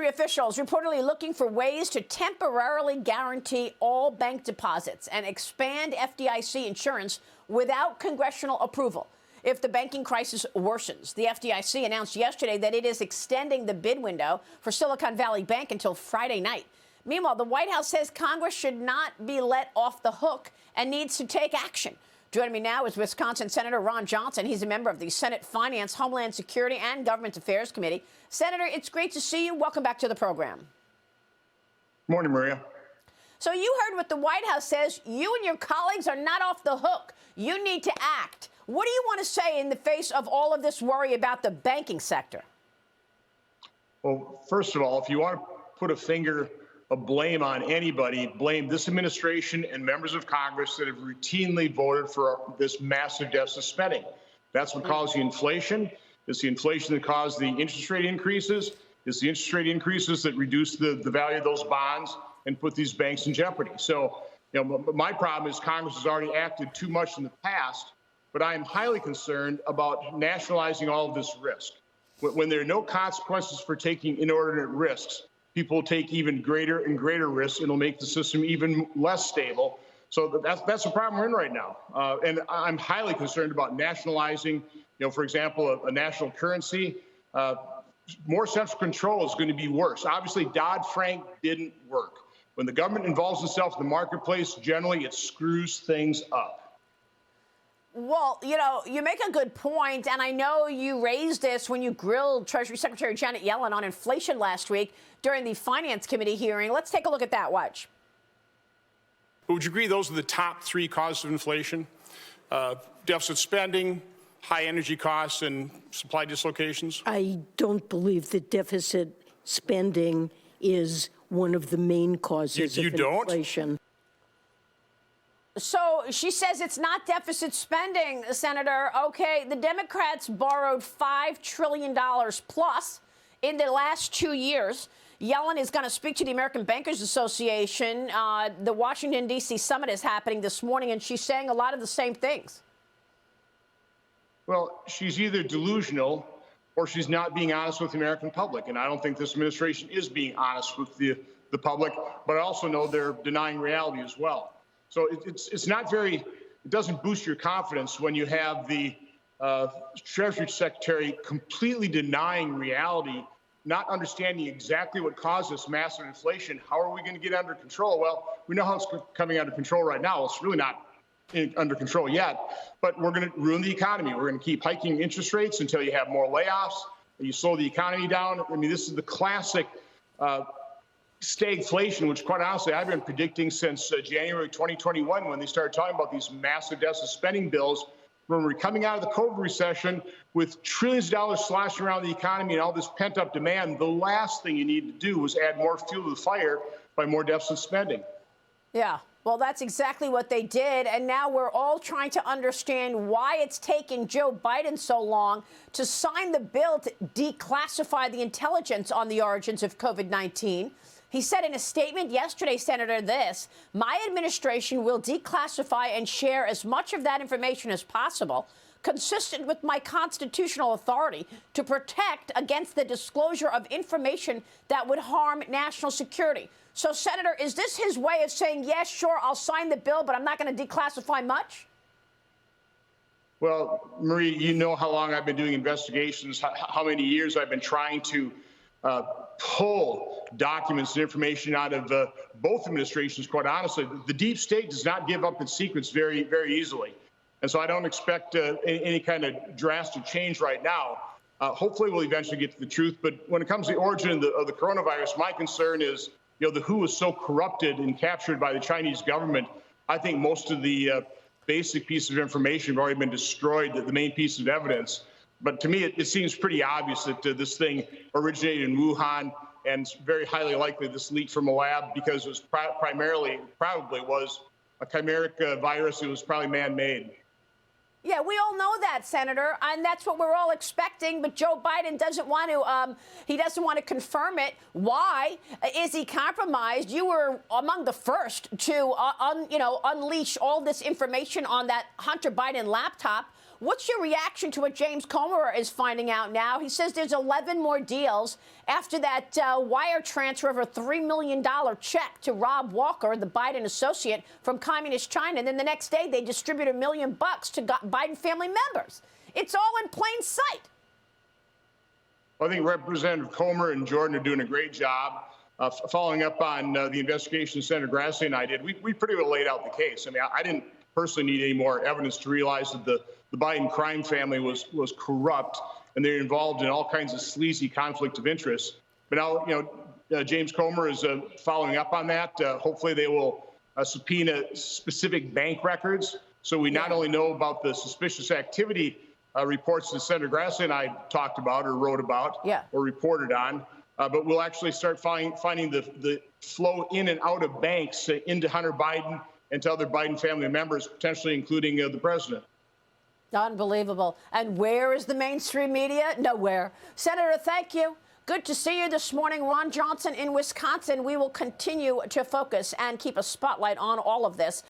Treasury officials reportedly looking for ways to temporarily guarantee all bank deposits and expand FDIC insurance without congressional approval if the banking crisis worsens. The FDIC announced yesterday that it is extending the bid window for Silicon Valley Bank until Friday night. Meanwhile, the White House says Congress should not be let off the hook and needs to take action. Joining me now is Wisconsin Senator Ron Johnson. He's a member of the Senate Finance, Homeland Security, and Government Affairs Committee. Senator, it's great to see you. Welcome back to the program. Morning, Maria. So you heard what the White House says. You and your colleagues are not off the hook. You need to act. What do you want to say in the face of all of this worry about the banking sector? Well, first of all, if you want to put a finger of blame on anybody, blame this administration and members of Congress that have routinely voted for this massive deficit spending. That's what caused the inflation. It's the inflation that caused the interest rate increases. It's the interest rate increases that reduced the value of those bonds and put these banks in jeopardy. So, my problem is Congress has already acted too much in the past, but I am highly concerned about nationalizing all of this risk. When there are no consequences for taking inordinate risks, people will take even greater and greater risks, and it'll make the system even less stable. So that's the problem we're in right now. And I'm highly concerned about nationalizing, for example, a national currency. More central control is going to be worse. Obviously, Dodd-Frank didn't work. When the government involves itself in the marketplace, generally it screws things up. Well, you make a good point, and I know you raised this when you grilled Treasury Secretary Janet Yellen on inflation last week during the Finance Committee hearing. Let's take a look at that. Watch. But would you agree those are the top three causes of inflation? Deficit spending, high energy costs, and supply dislocations? I don't believe that deficit spending is one of the main causes of inflation. Don't? So she says it's not deficit spending, Senator. Okay, the Democrats borrowed $5 trillion plus in the last 2 years. Yellen is going to speak to the American Bankers Association. The Washington, D.C. summit is happening this morning, and she's saying a lot of the same things. Well, she's either delusional or she's not being honest with the American public. And I don't think this administration is being honest with the public, but I also know they're denying reality as well. So it's not it doesn't boost your confidence when you have the Treasury Secretary completely denying reality, not understanding exactly what caused this massive inflation. How are we going to get under control? Well, we know how it's coming under control right now. It's really not under control yet, but we're going to ruin the economy. We're going to keep hiking interest rates until you have more layoffs, and you slow the economy down. I mean, this is the classic stagflation, which quite honestly I've been predicting since January 2021 when they started talking about these massive deficit spending bills. When we're coming out of the COVID recession with trillions of dollars sloshing around the economy and all this pent-up demand, the last thing you need to do is add more fuel to the fire by more deficit spending. Yeah, well, that's exactly what they did. And now we're all trying to understand why it's taken Joe Biden so long to sign the bill to declassify the intelligence on the origins of COVID-19. He said in a statement yesterday, Senator, this: my administration will declassify and share as much of that information as possible, consistent with my constitutional authority to protect against the disclosure of information that would harm national security. So, Senator, is this his way of saying, yes, sure, I'll sign the bill, but I'm not going to declassify much? Well, Marie, you know how long I've been doing investigations, how many years I've been trying to pull documents and information out of both administrations. Quite honestly, the deep state does not give up its secrets very, very easily. And so I don't expect any kind of drastic change right now. Hopefully we'll eventually get to the truth. But when it comes to the origin of the coronavirus, my concern is, the WHO is so corrupted and captured by the Chinese government. I think most of the basic pieces of information have already been destroyed, the main piece of evidence. But to me, it seems pretty obvious that this thing originated in Wuhan, and it's very highly likely this leaked from a lab because it was probably was a chimeric virus. It was probably man-made. Yeah, we all know that, Senator, and that's what we're all expecting. But Joe Biden doesn't want to. He doesn't want to confirm it. Why? Is he compromised? You were among the first to, unleash all this information on that Hunter Biden laptop. What's your reaction to what James Comer is finding out now? He says there's 11 more deals after that wire transfer of a $3 million check to Rob Walker, the Biden associate from Communist China. And then the next day they distribute $1 million to Biden family members. It's all in plain sight. I think Representative Comer and Jordan are doing a great job following up on the investigation Senator Grassley and I did. We pretty well laid out the case. I mean, I didn't personally need any more evidence to realize that the Biden crime family was corrupt and they're involved in all kinds of sleazy conflict of interest. But now, James Comer is following up on that. Hopefully they will subpoena specific bank records so we not only know about the suspicious activity reports that Senator Grassley and I talked about or wrote about or reported on, but we'll actually start finding the flow in and out of banks into Hunter Biden and to other Biden family members, potentially including the president. Unbelievable. And where is the mainstream media? Nowhere. Senator, thank you. Good to see you this morning. Ron Johnson in Wisconsin. We will continue to focus and keep a spotlight on all of this.